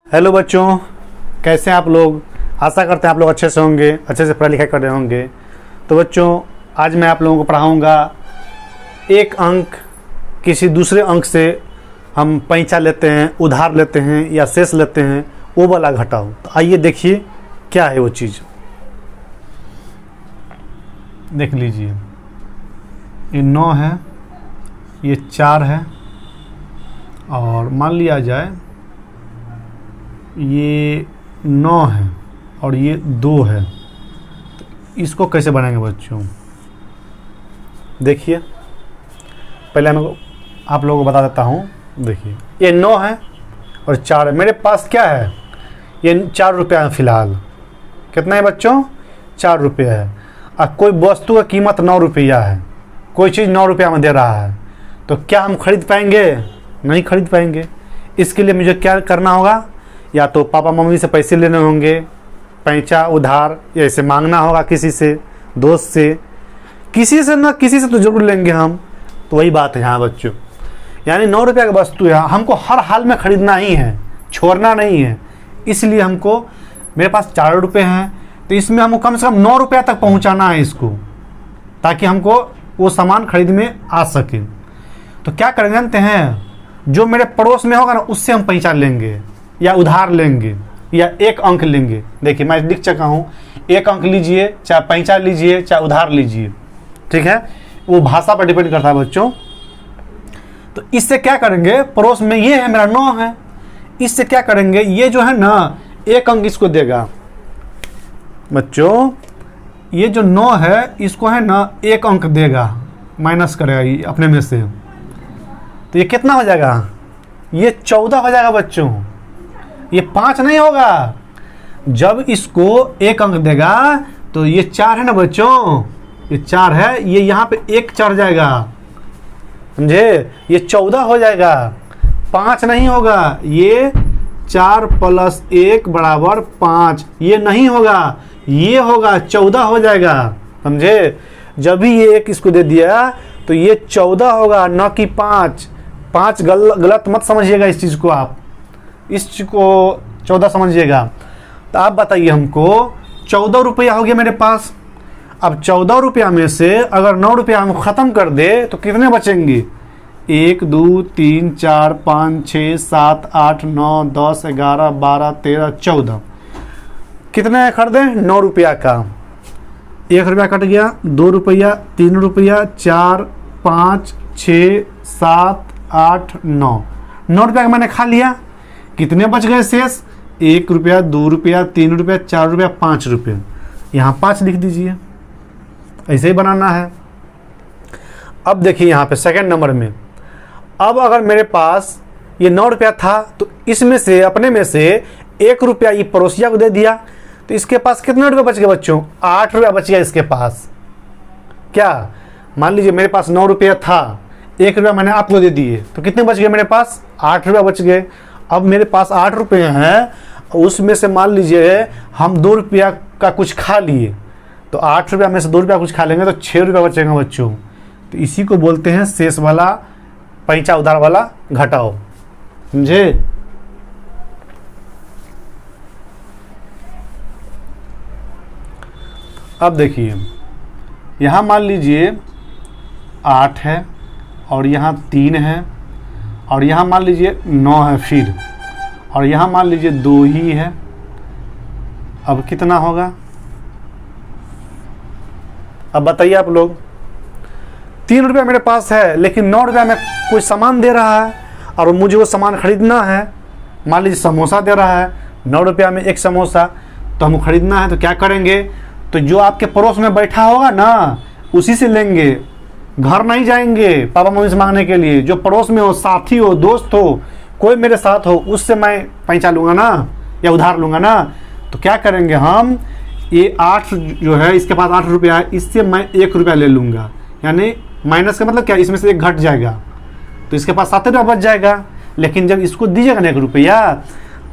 Hello बच्चों, कैसे हैं आप लोग। आशा करते हैं आप लोग अच्छे से होंगे, अच्छे से पढ़ाई लिखाई कर रहे होंगे। तो बच्चों, आज मैं आप लोगों को पढ़ाऊंगा एक अंक किसी दूसरे अंक से हम पैंचा लेते हैं, उधार लेते हैं या शेष लेते हैं, वो वाला घटाओ। तो आइए देखिए क्या है वो चीज़। देख लीजिए, ये 9 है, ये 4 है, और मान लिया जाए ये 9 है और ये 2 है। तो इसको कैसे बनाएंगे बच्चों? देखिए, पहले मैं आप लोगों को बता देता हूँ। देखिए, ये 9 है और 4 है। मेरे पास क्या है? ये 4 रुपया है फ़िलहाल। कितना है बच्चों? 4 रुपया है। और कोई वस्तु का कीमत 9 रुपया है, कोई चीज़ 9 रुपया में दे रहा है, तो क्या हम खरीद पाएंगे? नहीं खरीद पाएंगे। इसके लिए मुझे क्या करना होगा? या तो पापा मम्मी से पैसे लेने होंगे, पैंचा उधार, या ऐसे मांगना होगा किसी से, दोस्त से, किसी से ना किसी से तो जरूर लेंगे हम। तो वही बात है यहाँ बच्चों, यानी 9 रुपया का वस्तु है, हमको हर हाल में ख़रीदना ही है, छोड़ना नहीं है। इसलिए हमको, मेरे पास 4 रुपये हैं, तो इसमें हमको कम से कम 9 रुपया तक पहुँचाना है इसको, ताकि हमको वो सामान खरीद में आ सके। तो क्या करेंगे जानते हैं? जो मेरे पड़ोस में होगा ना, उससे हम पैंचा लेंगे या उधार लेंगे या एक अंक लेंगे। देखिए, मैं लिख चुका हूँ, एक अंक लीजिए, चाहे पैंचा लीजिए, चाहे उधार लीजिए, ठीक है। वो भाषा पर डिपेंड करता है बच्चों। तो इससे क्या करेंगे? पड़ोस में ये है, मेरा 9 है, इससे क्या करेंगे? ये जो है ना, एक अंक इसको देगा बच्चों। ये जो 9 है, इसको है ना एक अंक देगा, माइनस करेगा ये अपने में से। तो ये कितना हो जाएगा? ये 14 हो जाएगा बच्चों। ये 5 नहीं होगा। जब इसको एक अंक देगा तो ये 4 है ना बच्चों, ये 4 है, ये यहाँ पे 1 चढ़ जाएगा, समझे? ये 14 हो जाएगा, 5 नहीं होगा। ये 4 + 1 = 5, ये नहीं होगा, ये होगा, 14 हो जाएगा, समझे? जब भी ये 1 इसको दे दिया तो ये 14 होगा, न कि 5। 5 गलत मत समझिएगा इस चीज़ को, आप इस चीज़ को 14 समझिएगा। तो आप बताइए, हमको 14 रुपया हो गया मेरे पास। अब 14 रुपया में से अगर 9 रुपया हम ख़त्म कर दे तो कितने बचेंगे? 1 2 3 4 5 6 7 8 9 10 11 12 13 14। कितने खरीदे? 9 रुपया का। 1 रुपया कट गया, 2 रुपया, 3 रुपया, 4 5 6 7 8 9। 9 रुपया का मैंने खा लिया। कितने बच गए शेष? 1 रुपया, 2 रुपया, 3 रुपया, 4 रुपया, 5 रुपये। यहाँ 5 लिख दीजिए, ऐसे ही बनाना है। अब देखिए यहाँ पे सेकंड नंबर में, अब अगर मेरे पास ये 9 रुपया था, तो इसमें से, अपने में से 1 रुपया ये पड़ोसिया को दे दिया, तो इसके पास कितने रुपये बच गए बच्चों? 8 रुपया बच गया इसके पास। क्या? मान लीजिए मेरे पास 9 रुपया था, 1 रुपया मैंने आपको दे दिए, तो कितने बच गए मेरे पास? 8 रुपया बच गए। अब मेरे पास 8 रुपये हैं, उसमें से मान लीजिए हम 2 रुपया का कुछ खा लिए, तो 8 रुपया में से 2 रुपया कुछ खा लेंगे तो 6 रुपया बचेगा बच्चों। तो इसी को बोलते हैं शेष वाला, पैंचा उधार वाला घटाओ, समझे? अब देखिए, यहाँ मान लीजिए 8 है, और यहाँ 3 है, और यहाँ मान लीजिए 9 है फिर, और यहाँ मान लीजिए 2 ही है। अब कितना होगा? अब बताइए आप लोग। 3 रुपया मेरे पास है, लेकिन 9 रुपया में कोई सामान दे रहा है और मुझे वो सामान खरीदना है। मान लीजिए समोसा दे रहा है, 9 रुपया में 1 समोसा, तो हमको खरीदना है। तो क्या करेंगे? तो जो आपके पड़ोस में बैठा होगा ना, उसी से लेंगे, घर नहीं जाएंगे पापा मम्मी से मांगने के लिए। जो पड़ोस में हो, साथी हो, दोस्त हो, कोई मेरे साथ हो, उससे मैं पैंचा लूँगा ना, या उधार लूँगा ना। तो क्या करेंगे हम? ये 8 जो है, इसके पास 8 रुपया है, इससे मैं 1 रुपया ले लूँगा, यानी माइनस का मतलब क्या? इसमें से 1 घट जाएगा, तो इसके पास 7 रुपया बच जाएगा। लेकिन जब इसको दीजिएगा ना 1 रुपया,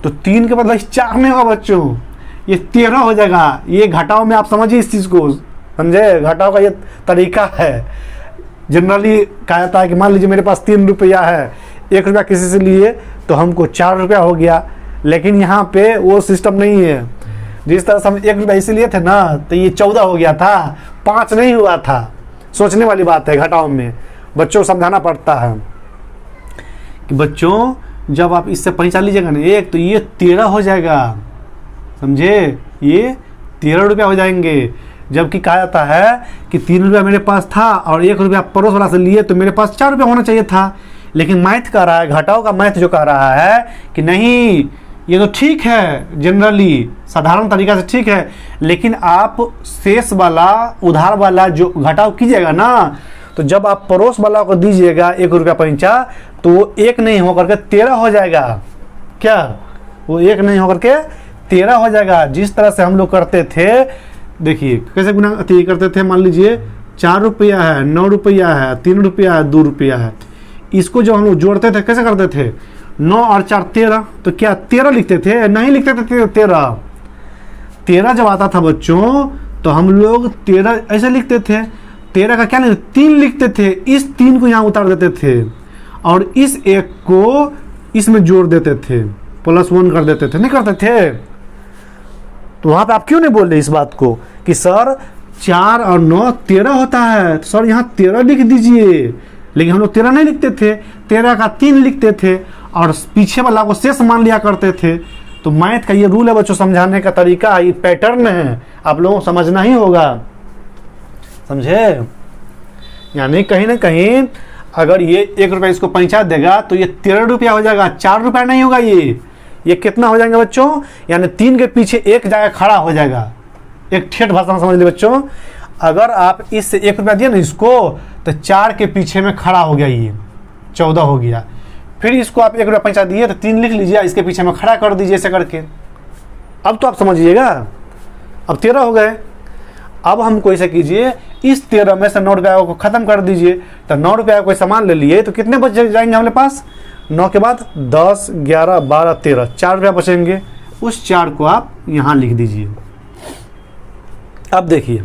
तो 3 के बदले 4 नहीं होगा बच्चों, ये 13 हो जाएगा। ये घटाओ में आप समझिए इस चीज़ को, समझे? घटाओ का ये तरीका है। जनरली कहा जाता है कि मान लीजिए मेरे पास 3 रुपया है, 1 रुपया किसी से लिए तो हमको 4 रुपया हो गया, लेकिन यहाँ पे वो सिस्टम नहीं है। जिस तरह से हम 1 रुपया इसीलिए थे ना, तो ये 14 हो गया था, 5 नहीं हुआ था। सोचने वाली बात है, घटाओ में बच्चों को समझाना पड़ता है कि बच्चों जब आप इससे पैंचा लीजिएगा ना 1, तो ये 13 हो जाएगा, समझे, ये 13 रुपया हो जाएंगे। जबकि कहा जाता है कि 3 रुपया मेरे पास था और 1 रुपया पड़ोस वाला से लिए, तो मेरे पास 4 रुपया होना चाहिए था। लेकिन मैथ कह रहा है, घटाओ का मैथ जो कह रहा है कि नहीं, ये तो ठीक है, जनरली साधारण तरीका से ठीक है, लेकिन आप शेष वाला, उधार वाला जो घटाव कीजिएगा ना, तो जब आप पड़ोस वाला को दीजिएगा 1 रुपया पैंचा, तो वो 1 नहीं होकर के 13 हो जाएगा। क्या वो 1 नहीं होकर के 13 हो जाएगा। जिस तरह से हम लोग करते थे, देखिए कैसे गुना करते थे। मान लीजिए 4 रुपया है, 9 रुपया है, 3 रुपया है, 2 रुपया है, इसको जो हम लोग जोड़ते थे कैसे करते थे, 9 और 4 13, तो क्या 13 लिखते थे? नहीं लिखते थे 13। 13 जब आता था बच्चों, तो हम लोग 13 ऐसे लिखते थे। 13 का क्या लिखते, 3 लिखते थे। इस 3 को यहाँ उतार देते थे और इस 1 को इसमें जोड़ देते थे, +1 कर देते थे, नहीं करते थे? तो वहाँ पे आप क्यों नहीं बोल रहे इस बात को कि सर 4 और 9 13 होता है, तो सर यहाँ 13 लिख दीजिए। लेकिन हम लोग 13 नहीं लिखते थे, 13 का 3 लिखते थे और पीछे वाला को शेष मान लिया करते थे। तो मैथ का ये रूल है बच्चों, समझाने का तरीका, ये पैटर्न है, आप लोगों को समझना ही होगा, समझे। यानी कहीं ना कहीं अगर ये 1 रुपया इसको पैंचा देगा तो ये 13 रुपया हो जाएगा, 4 रुपया नहीं होगा। ये कितना हो जाएंगे बच्चों, यानी 3 के पीछे 1 जाएगा, खड़ा हो जाएगा। एक ठेठ भाषा में समझ लीजिए बच्चों, अगर आप इससे 1 रुपया दिए ना इसको, तो 4 के पीछे में खड़ा हो गया, ये 14 हो गया। फिर इसको आप 1 रुपया पैंचा दिए तो 3 लिख लीजिए, इसके पीछे में खड़ा कर दीजिए ऐसे करके। अब तो आप समझिएगा, अब 13 हो गए। अब हमको ऐसे कीजिए, इस 13 में से 9 रुपया को खत्म कर दीजिए। तो 9 रुपया कोई सामान ले लिए तो कितने बच जाएंगे हमारे पास, 9 के बाद 10 11 12 13, 4 रुपया बचेंगे। उस 4 को आप यहाँ लिख दीजिए। अब देखिए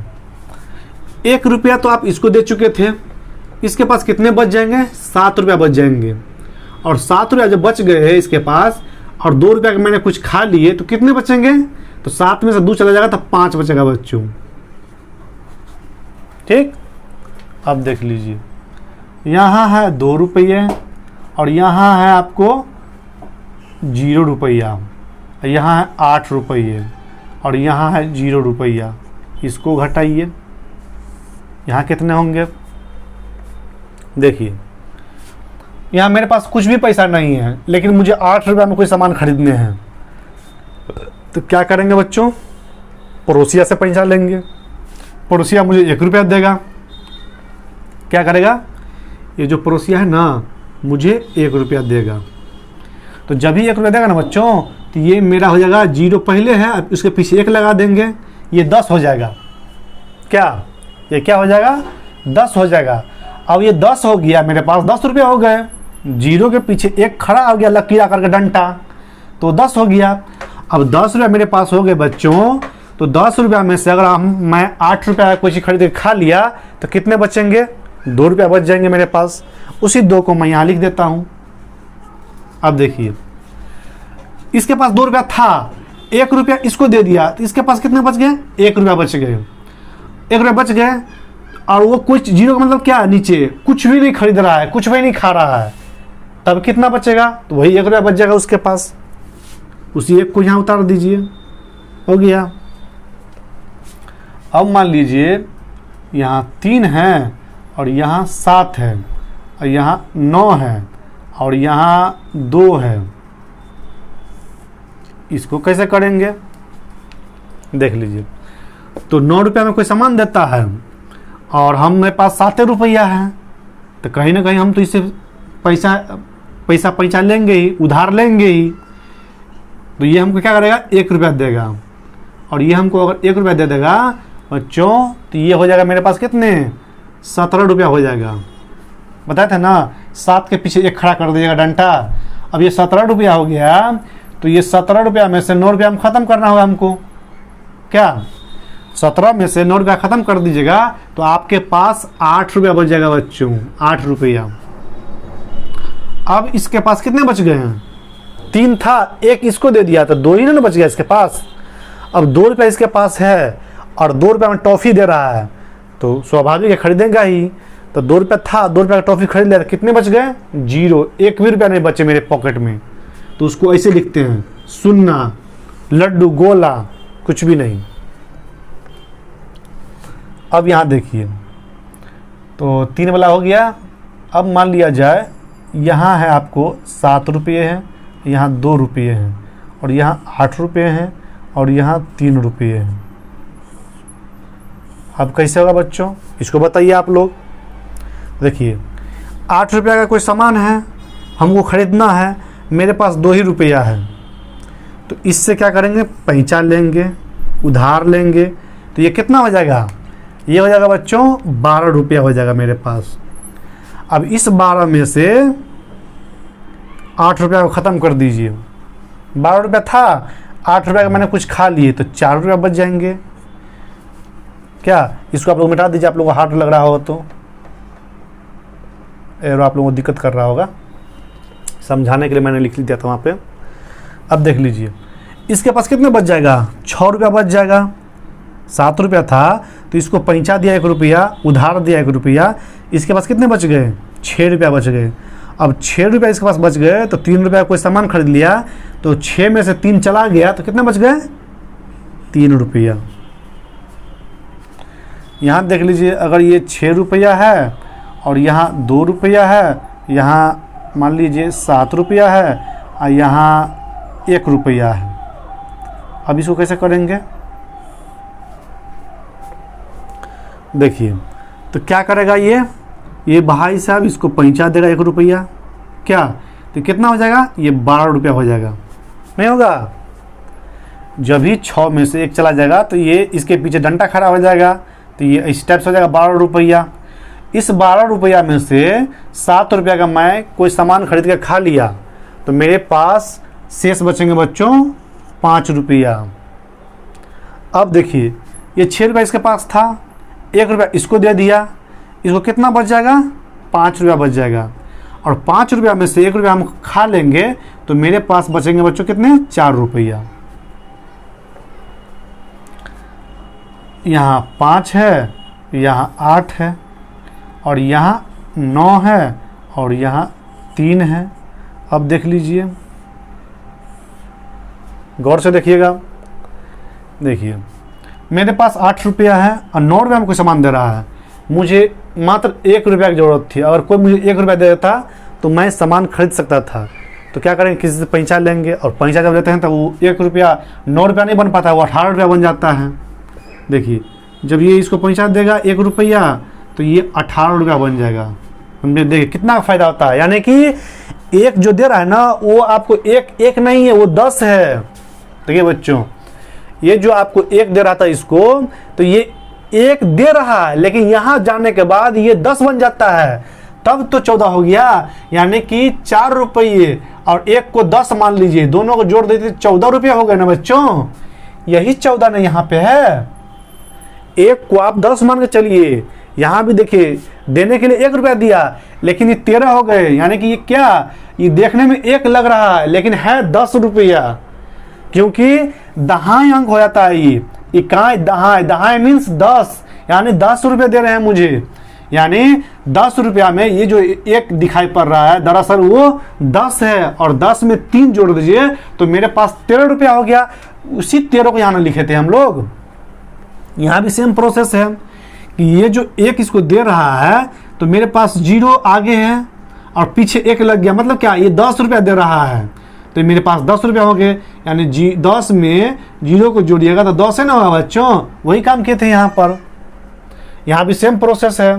1 रुपया तो आप इसको दे चुके थे, इसके पास कितने बच जाएंगे, 7 रुपया बच जाएंगे। और 7 रुपया जब बच गए हैं इसके पास, और 2 रुपया के मैंने कुछ खा लिए, तो कितने बचेंगे, तो 7 में से 2 चला जाएगा तो 5 बचेगा बच्चों, ठीक। अब देख लीजिए, यहाँ है 2 रुपये और यहाँ है आपको 0 रुपया, यहाँ है 8 रुपये और यहाँ है 0 रुपया। इसको घटाइए, यहाँ कितने होंगे, देखिए यहाँ मेरे पास कुछ भी पैसा नहीं है, लेकिन मुझे 8 रुपया में कोई सामान खरीदने हैं। तो क्या करेंगे बच्चों, पड़ोसिया से पैसा लेंगे। पड़ोसिया मुझे 1 रुपया देगा। क्या करेगा, ये जो पड़ोसिया है ना, मुझे 1 रुपया देगा। तो जब ही 1 रुपया देगा ना बच्चों, तो ये मेरा हो जाएगा 0 पहले है, अब उसके पीछे 1 लगा देंगे, ये 10 हो जाएगा। क्या ये क्या हो जाएगा, 10 हो जाएगा। अब ये 10 हो गया, मेरे पास 10 रुपया हो गए। 0 के पीछे 1 खड़ा हो गया लकीर आकर के डंटा, तो 10 हो गया। अब 10 रुपया मेरे पास हो गए बच्चों। तो 10 रुपया में से अगर मैं 8 रुपया कोई चीज़ खरीद के खा लिया, तो कितने बचेंगे, 2 रुपया बच जाएंगे मेरे पास। उसी 2 को मैं यहाँ लिख देता हूँ। अब देखिए, इसके पास 2 रुपया था, 1 रुपया इसको दे दिया, तो इसके पास कितने बच गए, 1 रुपया बच गए। 1 रुपया बच गए, और वो कुछ 0 का मतलब क्या है, नीचे कुछ भी नहीं खरीद रहा है, कुछ भी नहीं खा रहा है, तब कितना बचेगा, तो वही 1 रुपया बच जाएगा उसके पास। उसी 1 को यहाँ उतार दीजिए, हो गया। अब मान लीजिए यहाँ 3 है और यहाँ 7 है और यहाँ 9 है और यहाँ 2 है। इसको कैसे करेंगे, देख लीजिए। तो 9 रुपया में कोई सामान देता है और हम मेरे पास 7 रुपया है, तो कहीं ना कहीं हम तो इससे पैसा लेंगे ही, उधार लेंगे ही। तो ये हमको क्या करेगा, 1 रुपया देगा, और ये हमको अगर 1 रुपया दे देगा बच्चों, तो ये हो जाएगा मेरे पास कितने, 17 रुपया हो जाएगा। बताए थे ना, 7 के पीछे 1 खड़ा कर दीजिएगा डंटा। अब ये 17 रुपया हो गया, तो ये 17 रुपया में से 9 रुपया हम ख़त्म करना होगा हमको। क्या 17 में से 9 रुपया ख़त्म कर दीजिएगा, तो आपके पास 8 रुपया बच जाएगा बच्चों, 8 रुपया। अब इसके पास कितने बच गए हैं, 3 था, एक इसको दे दिया तो 2 ही ना बच गया इसके पास। अब 2 रुपया इसके पास है और 2 रुपया में टॉफ़ी दे रहा है तो स्वाभाविक है खरीदेगा ही। तो 2 रुपया था, 2 रुपया का टॉफ़ी खरीद लिया तो कितने बच गए? 0। एक भी रुपया नहीं बचे मेरे पॉकेट में। तो उसको ऐसे लिखते हैं, सुन्ना, लड्डू, गोला, कुछ भी नहीं। अब यहाँ देखिए, तो 3 वाला हो गया। अब मान लिया जाए यहाँ है आपको 7 रुपये हैं, यहाँ 2 रुपये हैं, और यहाँ 8 रुपये हैं, और यहाँ 3 रुपये हैं। अब कैसे होगा बच्चों, इसको बताइए आप लोग। देखिए 8 रुपया का कोई सामान है, हमको ख़रीदना है, मेरे पास 2 ही रुपया है, तो इससे क्या करेंगे? पैंचा लेंगे, उधार लेंगे, तो ये कितना हो जाएगा? ये हो जाएगा बच्चों 12 रुपया हो जाएगा मेरे पास। अब इस 12 में से 8 रुपया को ख़त्म कर दीजिए। 12 रुपया था, 8 रुपया का मैंने कुछ खा लिए तो 4 रुपया बच जाएंगे। क्या इसको आप लोग मिटा दीजिए, आप लोगों को हार्ड लग रहा होगा तो, एरो आप लोगों को दिक्कत कर रहा होगा, समझाने के लिए मैंने लिख दिया था वहाँ पे। अब देख लीजिए इसके पास कितने बच जाएगा? 6 रुपया बच जाएगा। 7 रुपया था तो इसको पैंचा दिया 1 रुपया, उधार दिया 1 रुपया, इसके पास कितने बच गए? 6 रुपया बच गए। अब 6 रुपया इसके पास बच गए तो 3 रुपया कोई सामान खरीद लिया, तो 6 में से 3 चला गया तो कितने बच गए? 3 रुपया। यहाँ देख लीजिए, अगर ये 6 रुपया है और यहाँ 2 रुपया है, यहाँ मान लीजिए 7 रुपया है और यहाँ 1 रुपया है। अब इसको कैसे करेंगे? देखिए तो क्या करेगा ये भाई साहब इसको पैंचा देगा 1 रुपया, क्या तो कितना हो जाएगा? ये 12 रुपया हो जाएगा, नहीं होगा? जब ही 6 में से 1 चला जाएगा तो ये इसके पीछे डंडा खड़ा हो जाएगा, तो ये इस टाइप से हो जाएगा 12 रुपया। इस 12 रुपया में से 7 रुपया का मैं कोई सामान खरीद के खा लिया तो मेरे पास शेष बचेंगे बच्चों 5 रुपया। अब देखिए ये 6 रुपया इसके पास था, 1 रुपया इसको दे दिया, इसको कितना बच जाएगा? 5 रुपया बच जाएगा। और 5 रुपया में से 1 रुपया हम खा लेंगे तो मेरे पास बचेंगे बच्चों कितने? 4 रुपया। यहाँ 5 है, यहाँ 8 है, और यहाँ 9 है, और यहाँ 3 है। अब देख लीजिए, गौर से देखिएगा। देखिए मेरे पास 8 रुपया है और 9 रुपया में कोई सामान दे रहा है, मुझे मात्र 1 रुपया की ज़रूरत थी। अगर कोई मुझे 1 रुपया दे देता तो मैं सामान खरीद सकता था। तो क्या करेंगे? किसी से पैंचा लेंगे, और पैंचा जब लेते हैं तो वो 1 रुपया 9 रुपया नहीं बन पाता, वो 18 रुपया बन जाता है। देखिए जब ये इसको पैंचा देगा 1 रुपया तो ये 18 रुपया बन जाएगा। हमने देखिए कितना फ़ायदा होता है, यानी कि एक जो दे रहा है ना वो आपको एक नहीं है, वो 10 है। देखिए बच्चों, ये जो आपको 1 दे रहा था इसको, तो ये 1 दे रहा है, लेकिन यहाँ जाने के बाद ये 10 बन जाता है, तब तो 14 हो गया। यानी कि 4 रुपये और 1 को 10 मान लीजिए, दोनों को जोड़ देते 14 रुपया हो गए ना बच्चों। यही 14 ना यहाँ पे है। 1 को आप 10 मान के चलिए, यहाँ भी देखिए देने के लिए 1 रुपया दिया, लेकिन ये 13 हो गए। यानी कि ये क्या, ये देखने में 1 लग रहा है लेकिन है 10 रुपया, क्योंकि दहाई अंक हो जाता है। ये इकाई दहाई, दहाई मीन्स 10, यानी 10 रुपये दे रहे हैं मुझे। यानी 10 रुपया में ये जो 1 दिखाई पड़ रहा है दरअसल वो 10 है, और 10 में 3 जोड़ दीजिए तो मेरे पास 13 रुपया हो गया। उसी 13 को यहाँ ना लिखे थे हम लोग। यहाँ भी सेम प्रोसेस है कि ये जो 1 इसको दे रहा है तो मेरे पास 0 आगे है और पीछे 1 लग गया, मतलब क्या, ये 10 रुपया दे रहा है तो मेरे पास 10 रुपया हो गए। यानी 10 में 0 को जोड़िएगा तो 10 है ना बच्चों। वही काम किए थे यहाँ पर। यहाँ भी सेम प्रोसेस है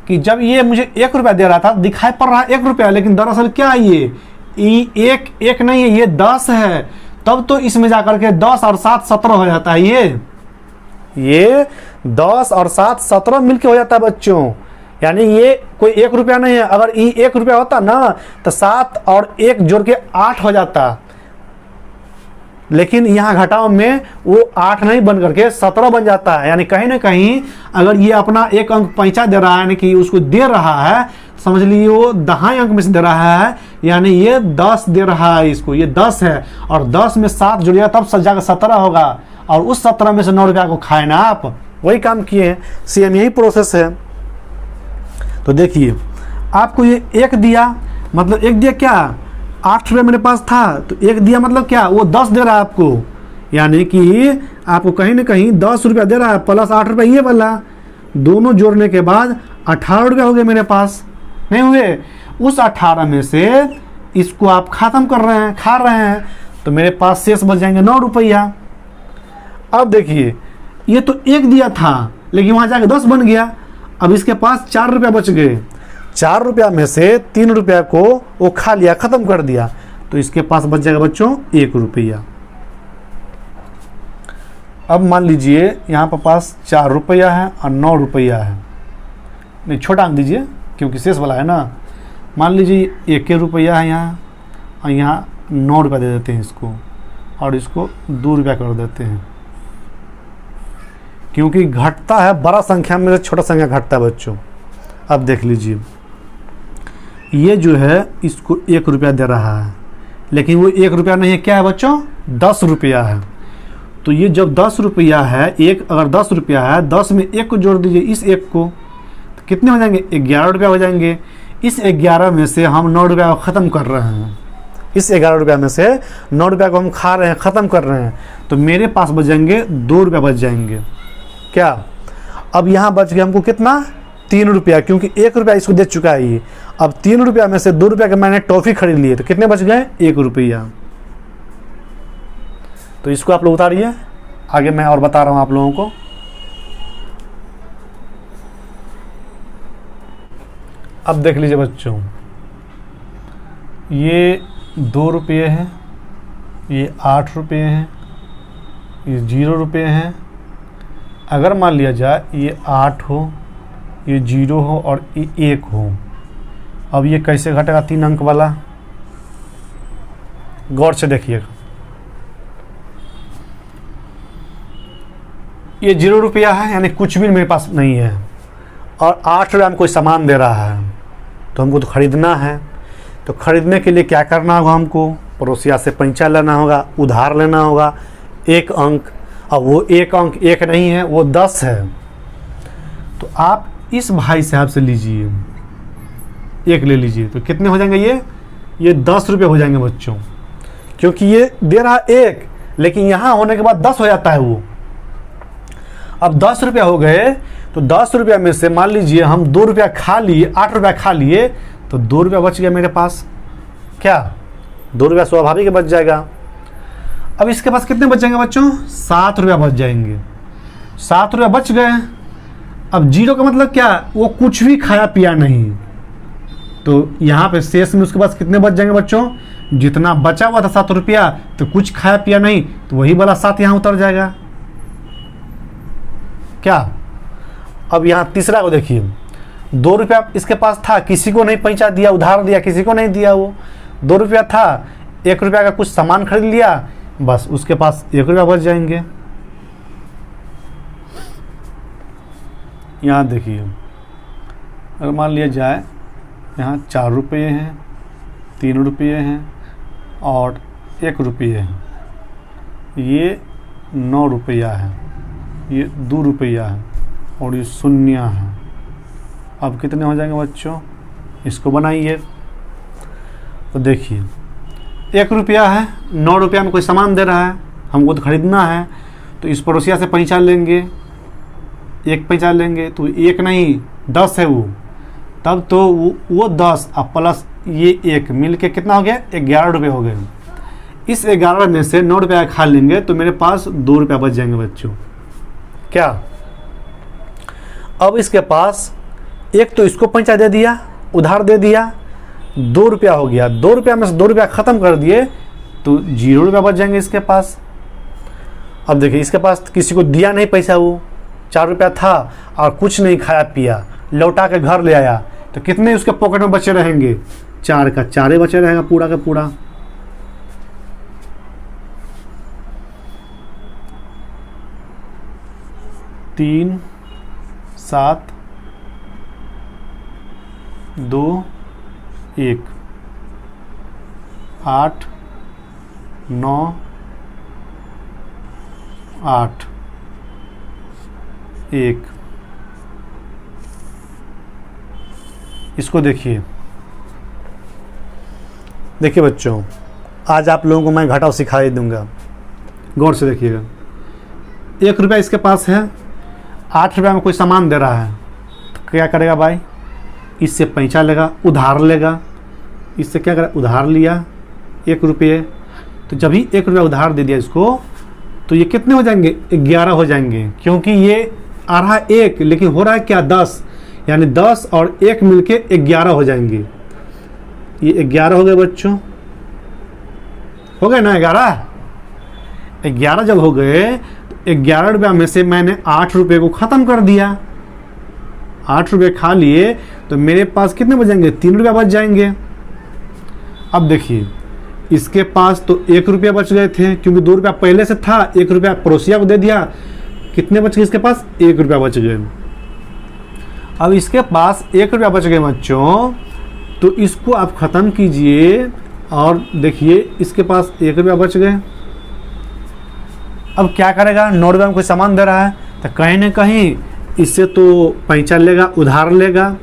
कि जब ये मुझे 1 रुपया दे रहा था, दिखाई पड़ रहा है 1 रुपया, लेकिन दरअसल क्या है ये 1 नहीं है, ये 10 है। तब तो इसमें जाकर के 10 और 7 17 हो जाता है। ये 10 और 7 17 मिलके हो जाता है बच्चों। यानी ये कोई 1 रुपया नहीं है। अगर ये 1 रुपया होता ना तो 7 और 1 जोड़ के 8 हो जाता, लेकिन यहाँ घटाव में वो 8 नहीं बन करके 17 बन जाता है। यानी कहीं ना कहीं अगर ये अपना 1 अंक पैंचा दे रहा है, यानी कि उसको दे रहा है, समझ लीजिए वो दहाई अंक में से दे रहा है, यानी ये 10 दे रहा है इसको, ये 10 है और 10 में 7 जुड़िएगा तब जाकर 17 होगा, और उस 17 में से 9 रुपया को खाए ना आप, वही काम किए हैं। सेम यही प्रोसेस है। तो देखिए आपको ये 1 दिया, मतलब 1 दिया क्या, 8 रुपये मेरे पास था, तो 1 दिया मतलब क्या, वो 10 दे रहा है आपको, यानी कि आपको कहीं ना कहीं 10 रुपया दे रहा है प्लस 8 रुपये ये वाला, दोनों जोड़ने के बाद 18 रुपये हो गए मेरे पास, नहीं हुए। उस 18 में से इसको आप खत्म कर रहे हैं, खा रहे हैं, तो मेरे पास शेष बच जाएंगे 9 रुपया। अब देखिए ये तो 1 दिया था लेकिन वहाँ जाके 10 बन गया, अब इसके पास 4 रुपया बच गए, 4 रुपया में से 3 रुपया को वो खा लिया, ख़त्म कर दिया, तो इसके पास बच जाएगा बच्चों 1 रुपया। अब मान लीजिए यहाँ पर पास 4 रुपया है और 9 रुपया है, नहीं छोटा अंक दीजिए क्योंकि शेष वाला है ना, मान लीजिए 1 रुपया है यहाँ, और यहाँ 9 रुपया दे देते हैं इसको, और इसको 2 रुपया कर देते हैं, क्योंकि घटता है बड़ा संख्या में छोटा संख्या घटता है बच्चों। अब देख लीजिए ये जो है इसको 1 रुपया दे रहा है, लेकिन वो 1 रुपया नहीं है, क्या है बच्चों, 10 रुपया है। तो ये जब 10 रुपया है, एक अगर 10 रुपया है, 10 में 1 को जोड़ दीजिए, इस 1 को, तो कितने हो जाएंगे, 11 रुपया हो जाएंगे। इस 11 में से हम 9 रुपया को ख़त्म कर रहे हैं, इस 11 रुपया में से 9 रुपया को हम खा रहे हैं, ख़त्म कर रहे हैं, तो मेरे पास बच जाएंगे 2 रुपया बच जाएंगे। क्या, अब यहाँ बच गया हमको कितना, 3 रुपया, क्योंकि 1 रुपया इसको दे चुका है ये। अब 3 रुपया में से 2 रुपया के मैंने टॉफ़ी खरीद लिए, तो कितने बच गए, 1 रुपया। तो इसको आप लोग उतारिए, आगे मैं और बता रहा हूँ आप लोगों को। अब देख लीजिए बच्चों, ये 2 रुपये हैं, ये 8 रुपये हैं, ये 0 रुपये हैं। अगर मान लिया जाए ये 8 हो, ये 0 हो और ये 1 हो, अब ये कैसे घटेगा 3 अंक वाला, गौर से देखिएगा। ये 0 रुपया है, यानी कुछ भी मेरे पास नहीं है, और 8 रुपया में कोई सामान दे रहा है, तो हमको तो ख़रीदना है। तो ख़रीदने के लिए क्या करना होगा, हमको पड़ोसिया से पैंचा लेना होगा, उधार लेना होगा 1 अंक, और वो 1 अंक 1 नहीं है, वो 10 है। तो आप इस भाई साहब से लीजिए, 1 ले लीजिए, तो कितने हो जाएंगे, ये 10 रुपये हो जाएंगे बच्चों, क्योंकि ये दे रहा 1, लेकिन यहाँ होने के बाद 10 हो जाता है वो। अब 10 रुपया हो गए, तो 10 रुपया में से मान लीजिए हम 2 रुपया खा लिए, 8 रुपया खा लिए, तो 2 रुपया बच गया मेरे पास। क्या, 2 रुपया स्वाभाविक बच जाएगा। अब इसके पास कितने बच जाएंगे बच्चों, 7 रुपया बच जाएंगे। 7 रुपया बच गए। अब 0 का मतलब क्या, वो कुछ भी खाया पिया नहीं, तो यहाँ पे शेष में उसके पास कितने बच जाएंगे बच्चों, जितना बचा हुआ था 7 रुपया, तो कुछ खाया पिया नहीं, तो वही वाला 7 यहाँ उतर जाएगा। क्या, अब यहाँ तीसरा को देखिए, 2 रुपया इसके पास था, किसी को नहीं पहुँचा दिया, उधार दिया, किसी को नहीं दिया, वो 2 रुपया था, 1 रुपया का कुछ सामान खरीद लिया, बस उसके पास 1 रुपया बच जाएंगे। यहाँ देखिए, अगर मान लिया जाए यहाँ 4 रुपये हैं, 3 रुपये हैं और 1 रुपये है, ये 9 रुपया है, ये 2 रुपया है और ये 0 है। अब कितने हो जाएंगे बच्चों, इसको बनाइए। तो देखिए 1 रुपया है, 9 रुपया में कोई सामान दे रहा है, हमको तो ख़रीदना है, तो इस पड़ोसिया से पहचान लेंगे, 1 पहचान लेंगे, तो 1 नहीं 10 है वो, तब तो वो 10 अब प्लस ये 1 मिल के कितना हो गया, 11 रुपये हो गए। इस 11 में से 9 रुपया खा लेंगे, तो मेरे पास 2 रुपया बच जाएंगे बच्चों। क्या, अब इसके पास 1 तो इसको पैंचा दे दिया, उधार दे दिया, 2 रुपया हो गया, 2 रुपया में से 2 रुपया ख़त्म कर दिए, तो 0 रुपया बच जाएंगे इसके पास। अब देखिए इसके पास किसी को दिया नहीं पैसा, वो 4 रुपया था और कुछ नहीं खाया पिया, लौटा के घर ले आया, तो कितने उसके पॉकेट में बचे रहेंगे, 4 का 4 बचे रहेगा पूरा का पूरा। तीन 7 2 1 8 9 8 1। इसको देखिए बच्चों, आज आप लोगों को मैं घटाव सिखा ही दूंगा। गौर से देखिएगा, 1 रुपया इसके पास है, 8 रुपया में कोई सामान दे रहा है, तो क्या करेगा भाई? इससे पैंचा लेगा, उधार लेगा। इससे क्या करेगा? उधार लिया 1 रुपये। तो जब ही 1 रुपया उधार दे दिया इसको, तो ये कितने हो जाएंगे? 11 हो जाएंगे, क्योंकि ये आ रहा है 1, लेकिन हो रहा है क्या? 10, यानी 10 और 1 मिलके 11 हो जाएंगे। ये 11 हो गए बच्चों, हो गए ना? 11 जब हो गए, तो 11 रुपया में से मैंने 8 रुपये को ख़त्म कर दिया। 8 रुपये खा लिए, तो मेरे पास कितने बचेंगे? 3 रुपया बच जाएंगे। अब देखिए, इसके पास तो 1 रुपया बच गए थे, क्योंकि 2 रुपया पहले से था, 1 रुपया पड़ोसिया को दे दिया। कितने बच गए इसके पास? 1 रुपया बच गए। अब इसके पास 1 रुपया बच गए बच्चों, तो इसको आप ख़त्म कीजिए और देखिए इसके पास 1 रुपया बच गए। अब क्या करेगा? 9 रुपया में कोई सामान दे रहा है, तो कहीं ना कहीं इससे तो पैंचा लेगा, उधार लेगा।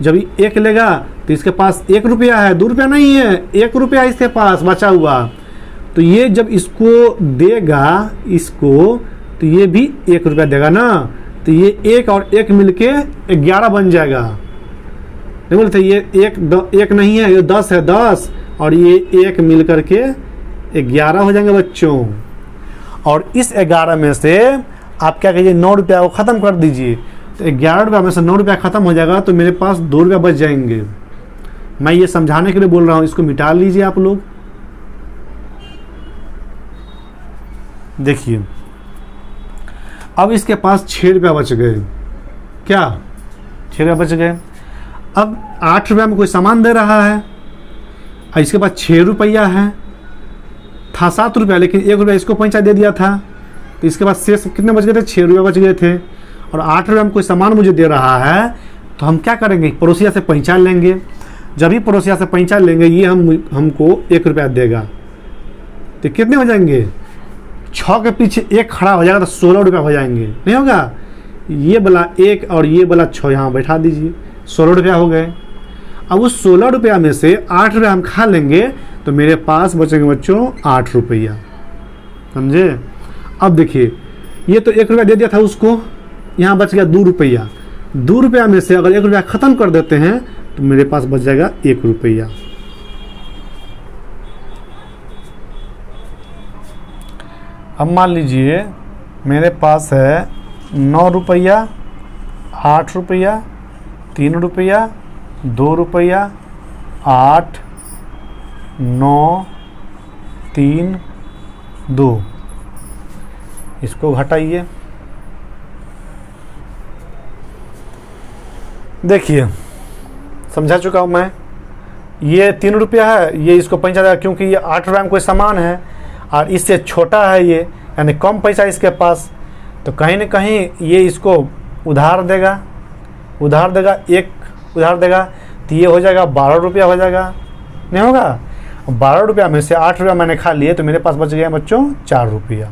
जब 1 लेगा, तो इसके पास 1 रुपया है, 2 रुपया नहीं है, 1 रुपया इसके पास बचा हुआ। तो ये जब इसको देगा, इसको, तो ये भी 1 रुपया देगा ना। तो ये 1 और 1 मिलके 11 बन जाएगा। नहीं बोलते? ये 1 नहीं है, ये 10 है, 10 और ये 1 मिल करके 11 हो जाएंगे बच्चों। और इस 11 में से आप क्या कीजिए? 9 रुपया को ख़त्म कर दीजिए। तो 11 रुपया में से 9 रुपया ख़त्म हो जाएगा, तो मेरे पास 2 रुपया बच जाएंगे। मैं ये समझाने के लिए बोल रहा हूँ, इसको मिटा लीजिए आप लोग। देखिए, अब इसके पास 6 रुपया बच गए। क्या? 6 रुपया बच गए। अब 8 रुपया में कोई सामान दे रहा है, और इसके पास 6 रुपया है, था 7 रुपया, लेकिन 1 रुपया इसको पैंचा दे दिया था। तो इसके पास शेष कितने बच गए थे? 6 रुपया बच गए थे। और 8 रुपया में कोई सामान मुझे दे रहा है, तो हम क्या करेंगे? पड़ोसिया से पैंचा लेंगे। जब भी पड़ोसिया से पैंचा लेंगे, ये हमको 1 रुपया देगा। तो कितने हो जाएंगे? 6 के पीछे 1 खड़ा हो जाएगा, तो 16 रुपया हो जाएंगे। नहीं होगा? ये वाला 1 और ये वाला 6 यहाँ बैठा दीजिए, 16 रुपया हो गए। अब उस 16 रुपया में से 8 रुपया हम खा लेंगे, तो मेरे पास बचेंगे बच्चों 8 रुपया। समझे? अब देखिए, ये तो 1 रुपया दे दिया था उसको, यहाँ बच गया 2 रुपया। 2 रुपया में से अगर 1 रुपया ख़त्म कर देते हैं, तो मेरे पास बच जाएगा 1 रुपया। अब मान लीजिए मेरे पास है 9 रुपया, 8 रुपया, 3 रुपया, 2 रुपया, 8, 9, 3, 2। इसको घटाइए। देखिए, समझा चुका हूँ मैं। ये 3 रुपया है, ये इसको पैंचा देगा, क्योंकि ये 8 रुपया में कोई सामान है और इससे छोटा है ये, यानी कम पैसा इसके पास। तो कहीं ना कहीं ये इसको उधार देगा, 1 उधार देगा, तो ये हो जाएगा 12 रुपया हो जाएगा। नहीं होगा? 12 रुपया में से 8 रुपया मैंने खा लिए, तो मेरे पास बच गया बच्चों 4 रुपया।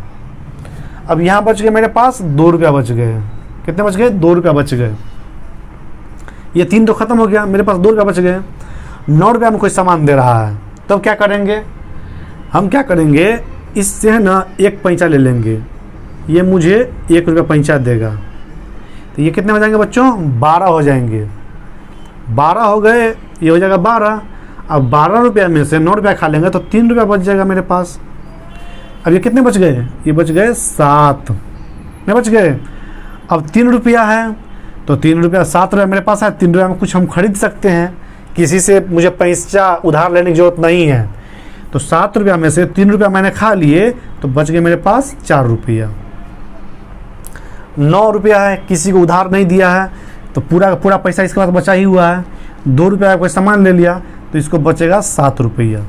अब यहाँ बच गए मेरे पास 2 रुपया बच गए। कितने बच गए? 2 रुपया बच गए। ये 3 तो ख़त्म हो गया, मेरे पास 2 रुपया बच गए। 9 रुपया में कोई सामान दे रहा है, तब क्या करेंगे? हम क्या करेंगे? इससे है ना 1 पैंचा ले लेंगे। ये मुझे 1 रुपया पैंचा देगा, तो ये कितने हो जाएंगे बच्चों? 12 हो जाएंगे। 12 हो गए, ये हो जाएगा 12। अब 12 रुपया में से 9 रुपया खा लेंगे, तो 3 रुपया बच जाएगा मेरे पास। अब ये कितने बच गए? ये बच गए 7। नहीं बच गए? अब 3 रुपया है, तो 3 रुपया, 7 रुपया मेरे पास है। 3 रुपया में कुछ हम खरीद सकते हैं, किसी से मुझे पैसा उधार लेने की जरूरत नहीं है। तो 7 रुपया में से 3 रुपया मैंने खा लिए, तो बच गए मेरे पास 4 रुपया। 9 रुपया है, किसी को उधार नहीं दिया है, तो पूरा का पूरा पैसा इसके पास बचा ही हुआ है। 2 रुपया का कोई सामान ले लिया, तो इसको बचेगा 7 रुपया।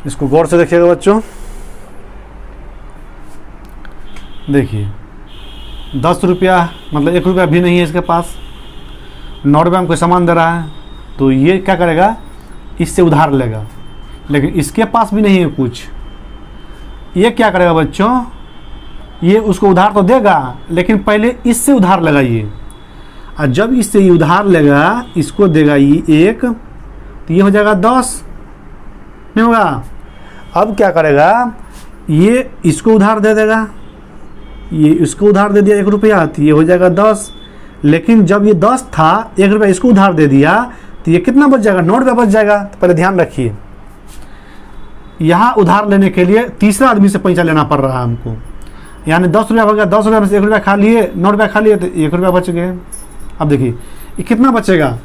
इसको गौर से देखिएगा बच्चों। देखिए 10 रुपया मतलब 1 रुपया भी नहीं है इसके पास, 9 रुपये में कोई सामान दे रहा है, तो ये क्या करेगा, इससे उधार लेगा। लेकिन इसके पास भी नहीं है कुछ, ये क्या करेगा बच्चों, ये उसको उधार तो देगा लेकिन पहले इससे उधार लेगा ये, और जब इससे ये उधार लेगा, इसको देगा ये 1, तो ये हो जाएगा 10, नहीं होगा। अब क्या करेगा, ये इसको उधार दे देगा, ये इसको उधार दे दिया 1 रुपया, तो ये हो जाएगा 10। लेकिन जब ये 10 था, 1 रुपया इसको उधार दे दिया, तो ये कितना बच जाएगा, 9 रुपया बच जाएगा। तो पहले ध्यान रखिए, यहाँ उधार लेने के लिए तीसरा आदमी से पैसा लेना पड़ रहा है हमको, यानी 10 रुपया हो गया, 10 रुपया में से 1 रुपया खा लिए, 9 रुपया खा लिए, तो 1 रुपया बच गए। अब देखिए ये कितना बचेगा,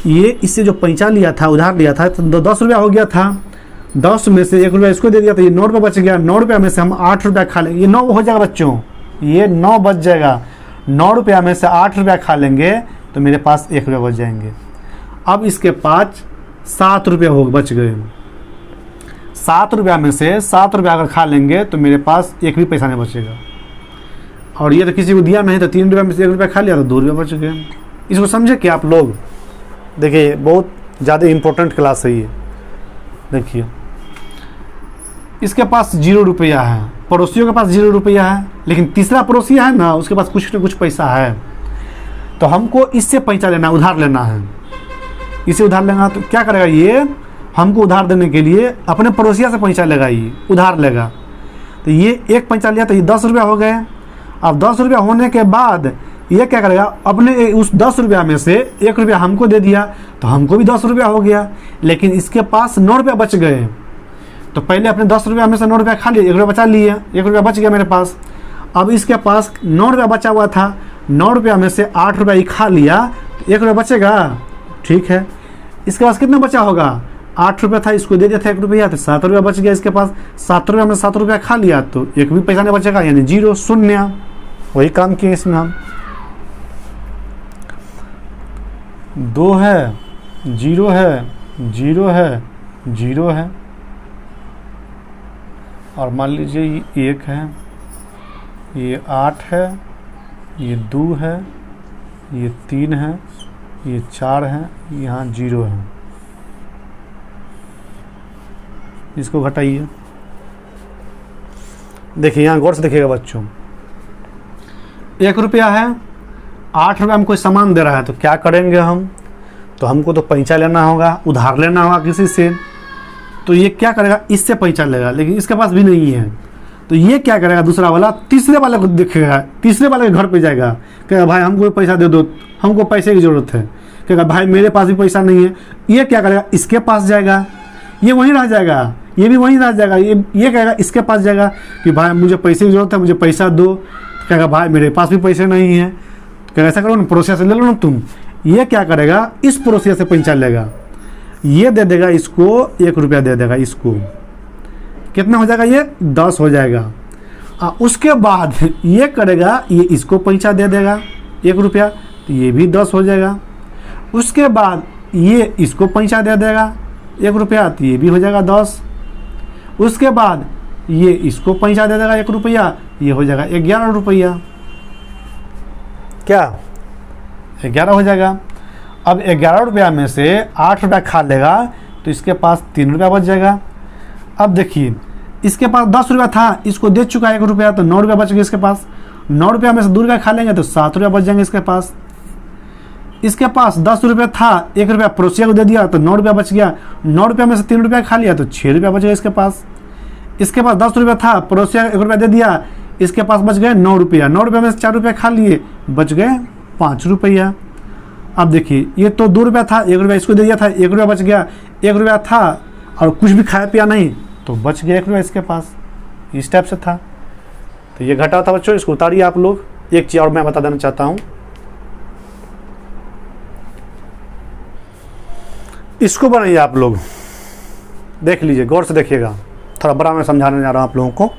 ये इससे जो पैसा लिया था, उधार लिया था, तो 10 रुपया हो गया था, 10 में से 1 रुपया इसको दे दिया, तो ये 9 रुपया बच गया। 9 रुपया में से हम 8 रुपया खा लेंगे, ये 9 हो जाएगा बच्चों, ये 9 बच जाएगा। 9 रुपया में से 8 रुपया खा लेंगे तो मेरे पास 1 रुपया बच जाएंगे। अब इसके पास 7 रुपया हो बच गए, 7 रुपया में से 7 रुपया अगर खा लेंगे तो मेरे पास एक भी पैसा नहीं बचेगा। और ये तो किसी को दिया नहीं, तो 3 रुपया में से 1 रुपया खा लिया तो 2 रुपया बच गए। इसको समझे क्या आप लोग? देखिए बहुत ज़्यादा इम्पोर्टेंट क्लास है ये। देखिए इसके पास 0 रुपया है, पड़ोसियों के पास 0 रुपया है, लेकिन तीसरा पड़ोसी है ना, उसके पास कुछ न कुछ पैसा है, तो हमको इससे पैसा लेना, उधार लेना है। इसे उधार लेना तो क्या करेगा, ये हमको उधार देने के लिए अपने पड़ोसिया से पैसा लेगा, ये उधार लेगा। तो ये एक पैसा लिया तो ये 10 रुपया हो गए। अब 10 रुपया होने के बाद ये क्या करेगा, अपने उस 10 रुपया में से 1 रुपया हमको दे दिया, तो हमको भी 10 रुपया हो गया। लेकिन इसके पास 9 रुपया बच गए, तो पहले अपने 10 रुपया में से 9 रुपया खा लिए, 1 रुपया बचा लिए, 1 रुपया बच गया मेरे पास। अब इसके पास 9 रुपया बचा हुआ था, 9 रुपया में से 8 रुपया ही खा लिया, तो 1 रुपया बचेगा, ठीक है। इसके पास कितना बचा होगा, 8 रुपया था, इसको दे दिया था 1 रुपया, तो 7 रुपया बच गया इसके पास। 7 रुपया में 7 रुपया खा लिया तो एक भी पैसा नहीं बचेगा, यानी 0, शून्य। वही काम किए इसमें हम। 2 है, 0 है, 0 है, 0 है, और मान लीजिए ये 1 है, ये 8 है, ये 2 है, ये 3 है, ये 4 है, यहाँ 0 है। इसको घटाइए। देखिए यहाँ गौर से देखिएगा बच्चों, 1 रुपया है, 8 रुपया में कोई सामान दे रहा है, तो क्या करेंगे हम, तो हमको तो पैसा लेना होगा, उधार लेना होगा किसी से। तो ये क्या करेगा, इससे पैसा लेगा, लेकिन इसके पास भी नहीं है, तो ये क्या करेगा, दूसरा वाला तीसरे वाले को देखेगा, तीसरे वाले के घर पे जाएगा, कहेगा भाई हमको पैसा दे दो, हमको पैसे की ज़रूरत है। कहेगा भाई मेरे पास भी पैसा नहीं है। ये क्या करेगा, इसके पास जाएगा, ये वहीं रह जाएगा, ये भी वहीं रह जाएगा। ये कहेगा इसके पास जाएगा कि भाई मुझे पैसे की ज़रूरत है, मुझे पैसा दो। कहेगा भाई मेरे पास भी पैसे नहीं है। कहेगा ऐसा करो ना, पड़ोसिया से ले लो ना तुम। ये क्या करेगा, इस पड़ोसिया से पैसा लेगा, ये दे देगा इसको, 1 रुपया दे देगा इसको, कितना हो जाएगा, ये 10 हो जाएगा। उसके बाद ये करेगा, ये इसको पैसा दे देगा 1 रुपया, तो ये भी 10 हो जाएगा। उसके बाद ये इसको पैसा दे देगा 1 रुपया, तो ये भी हो जाएगा 10। उसके बाद ये इसको पैसा दे देगा 1 रुपया, ये हो जाएगा 11 रुपया। क्या 11 हो जाएगा। अब 11 रुपया में से 8 रुपया खा लेगा, तो इसके पास 3 रुपया बच जाएगा। अब देखिए इसके पास 10 रुपया था, इसको दे चुका है 1 रुपया, तो 9 रुपया बच गया इसके पास। 9 रुपया में से 2 रुपया खा लेंगे तो 7 रुपया बच जाएंगे इसके पास। इसके पास 10 रुपया था, 1 रुपया पड़ोसिया को दे दिया तो 9 रुपया बच गया। 9 रुपया में से 3 रुपया खा लिया तो 6 रुपया बच गया इसके पास। इसके पास 10 रुपया था, पड़ोसिया 1 रुपया दे दिया, इसके पास बच गए 9 रुपया। 9 रुपया में से 4 रुपया खा लिए, बच गए 5 रुपया। अब देखिए ये तो 2 रुपया था, 1 रुपया इसको दे दिया था, 1 रुपया बच गया। 1 रुपया था और कुछ भी खाया पिया नहीं, तो बच गया 1 रुपया इसके पास। इस टाइप से था। तो ये घटा था बच्चों, इसको उतारिए आप लोग। एक चीज़ और मैं बता देना चाहता हूँ, इसको बनाइए आप लोग, देख लीजिए, गौर से देखिएगा, थोड़ा बड़ा मैं समझाने जा रहा हूँ आप लोगों को।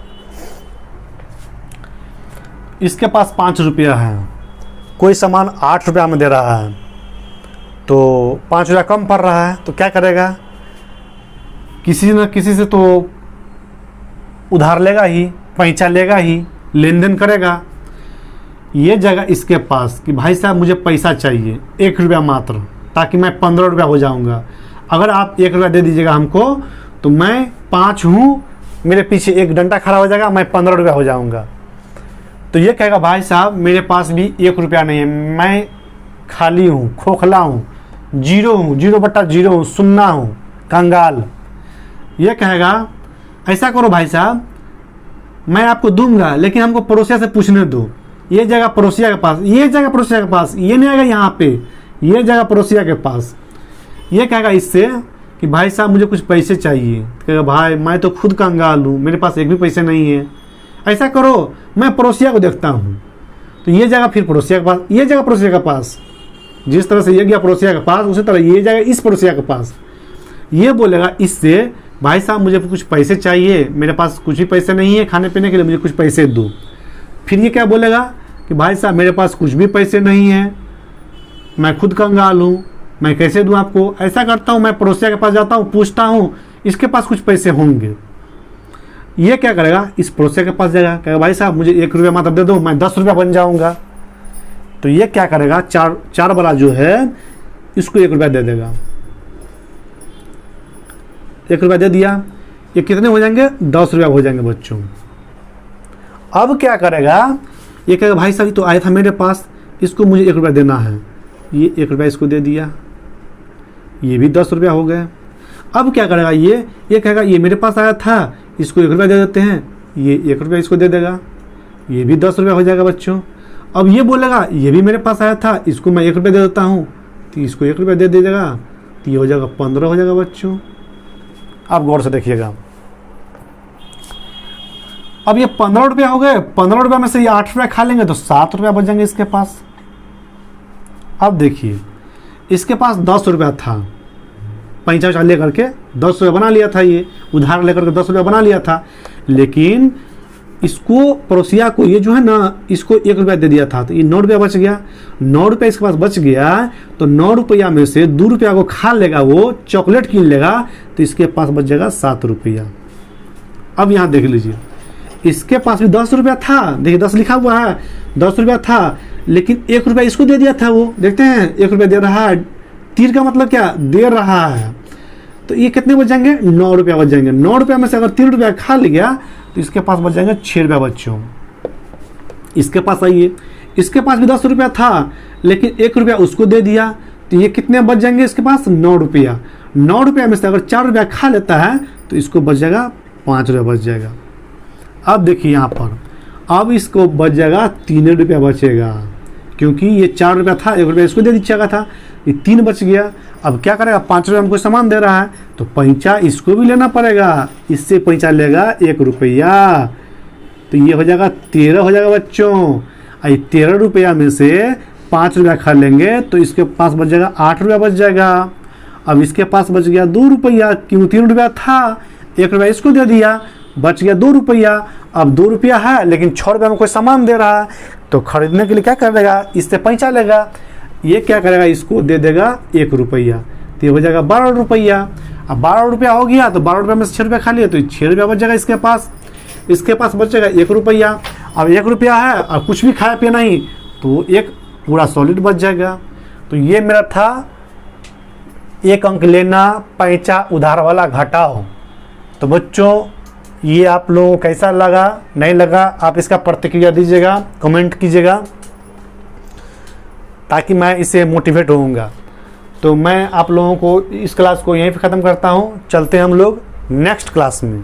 इसके पास 5 रुपया है, कोई सामान 8 रुपया में दे रहा है, तो 5 रुपया कम पड़ रहा है, तो क्या करेगा किसी न किसी से तो उधार लेगा ही, पैसा लेगा ही, लेन देन करेगा। ये जगह इसके पास कि भाई साहब मुझे पैसा चाहिए 1 रुपया मात्र, ताकि मैं 15 रुपया हो जाऊंगा। अगर आप 1 रुपया दे दीजिएगा हमको तो मैं 5 हूँ, मेरे पीछे एक डंडा खड़ा हो जाएगा, मैं 15 रुपया हो जाऊंगा। तो ये कहेगा भाई साहब मेरे पास भी 1 रुपया नहीं है, मैं खाली हूँ, खोखला हूँ, जीरो हूँ, 0/0 हूँ, सुन्ना हूँ, कंगाल। ये कहेगा ऐसा करो भाई साहब, मैं आपको दूंगा लेकिन हमको पड़ोसिया से पूछने दो। ये जगह पड़ोसिया के पास, ये जगह पड़ोसिया के पास, ये नहीं आएगा यहाँ पे, ये जगह पड़ोसिया के पास। ये कहेगा इससे कि भाई साहब मुझे कुछ पैसे चाहिए। कहेगा भाई मैं तो खुद कंगाल हूँ, मेरे पास एक भी पैसे नहीं है, ऐसा करो मैं पड़ोसिया को देखता हूँ। तो ये जगह फिर पड़ोसिया के पास, ये जगह पड़ोसिया के पास। जिस तरह से ये गया पड़ोसिया के पास, उसी तरह ये जाएगा इस पड़ोसिया के पास। ये बोलेगा इससे भाई साहब मुझे कुछ पैसे चाहिए, मेरे पास कुछ भी पैसे नहीं है खाने पीने के लिए, मुझे कुछ पैसे दो। फिर ये क्या बोलेगा कि भाई साहब मेरे पास कुछ भी पैसे नहीं है, मैं खुद कंगाल हूँ, मैं कैसे दूँ आपको। ऐसा करता हूँ मैं पड़ोसिया के पास जाता हूँ, पूछता हूँ इसके पास कुछ पैसे होंगे। ये क्या करेगा, इस पड़ोसिया के पास जाएगा, कहेगा भाई साहब मुझे 1 रुपया मात्र दे दो, मैं 10 रुपया बन जाऊँगा। तो ये क्या करेगा, चार वाला जो है इसको 1 रुपया दे देगा। 1 रुपया दे दिया, ये कितने हो जाएंगे, 10 रुपया हो जाएंगे बच्चों। अब क्या करेगा, ये कहेगा भाई साहब तो आया था मेरे पास, इसको मुझे 1 रुपया देना है। ये 1 रुपया इसको दे दिया, ये भी 10 रुपया हो गए। अब क्या करेगा, ये कहेगा ये मेरे पास आया था, इसको 1 रुपया दे देते हैं, ये 1 रुपया इसको दे देगा, ये भी 10 रुपया हो जाएगा बच्चों। अब ये बोलेगा ये भी मेरे पास आया था, इसको मैं 1 रुपया दे देता हूँ, तो इसको 1 रुपया दे दीजिएगा, तो ये हो जाएगा 15 हो जाएगा बच्चों। आप गौर से देखिएगा, अब ये 15 रुपया हो गए, 15 रुपया में से ये 8 रुपया खा लेंगे तो 7 रुपया बच जाएंगे इसके पास। अब देखिए इसके पास 10 रुपया था, पैसा लेकर के 10 रुपया बना लिया था, ये उधार लेकर के 10 रुपया बना लिया था, लेकिन इसको पड़ोसिया को ये जो है ना इसको 1 रुपया दे दिया था, तो ये 9 रुपया बच गया। 9 रुपया इसके पास बच गया, तो 9 रुपया में से 2 रुपया को खा लेगा, वो चॉकलेट कीन लेगा, तो इसके पास बच जाएगा 7 रुपया। अब यहाँ देख लीजिए, इसके पास भी 10 रुपया था, देखिए 10 लिखा हुआ है, 10 रुपया था, लेकिन 1 रुपया इसको दे दिया था। वो देखते हैं 1 रुपया दे रहा है, तीर का मतलब क्या, दे रहा है। तो ये कितने बच जाएंगे, 9 रुपया बच जाएंगे। 9 रुपया में से अगर 3 रुपया खा लिया तो इसके पास बच जाएंगे 6 रुपया बच्चों। इसके पास आइए, इसके पास भी 10 रुपया था, लेकिन 1 रुपया उसको दे दिया, तो ये कितने बच जाएंगे इसके पास, 9 रुपया। 9 रुपया में से अगर 4 रुपया खा लेता है तो इसको बच जाएगा 5 रुपया बच जाएगा। अब देखिए यहाँ पर, अब इसको बच जाएगा 3 रुपया बचेगा, क्योंकि ये 4 रुपया था, 1 रुपया इसको दे दीजिएगा था, ये 3 बच गया। अब क्या करेगा, 5 रुपया हमको सामान दे रहा है तो पैसा इसको भी लेना पड़ेगा, इससे पैसा लेगा 1 रुपया, तो ये हो जाएगा 13 हो जाएगा बच्चों। और 13 रुपया में से 5 रुपया खा लेंगे तो इसके पास बच जाएगा 8 रुपया बच जाएगा। अब इसके पास बच गया 2 रुपया, क्यों 3 रुपया था, 1 रुपया इसको दे दिया, बच गया 2 रुपया। अब 2 रुपया है, लेकिन 6 रुपया में कोई सामान दे रहा है, तो खरीदने के लिए क्या करेगा, इससे पैसा लेगा। ये क्या करेगा, इसको दे देगा 1 रुपया, तो ये हो जाएगा 12 रुपया। अब 12 रुपया हो गया, तो 12 रुपया में से 6 रुपया खा लिया, तो 6 रुपया बच जाएगा इसके पास। इसके पास बचेगा 1 रुपया। अब 1 रुपया है और कुछ भी खाया पिया नहीं, तो एक पूरा सॉलिड बच जाएगा। तो ये मेरा था 1 अंक लेना, पैसा उधार वाला घटाओ। तो बच्चों ये आप लोगों को कैसा लगा, नहीं लगा, आप इसका प्रतिक्रिया दीजिएगा, कमेंट कीजिएगा, ताकि मैं इससे मोटिवेट होऊंगा। तो मैं आप लोगों को इस क्लास को यहीं पे ख़त्म करता हूँ, चलते हैं हम लोग नेक्स्ट क्लास में।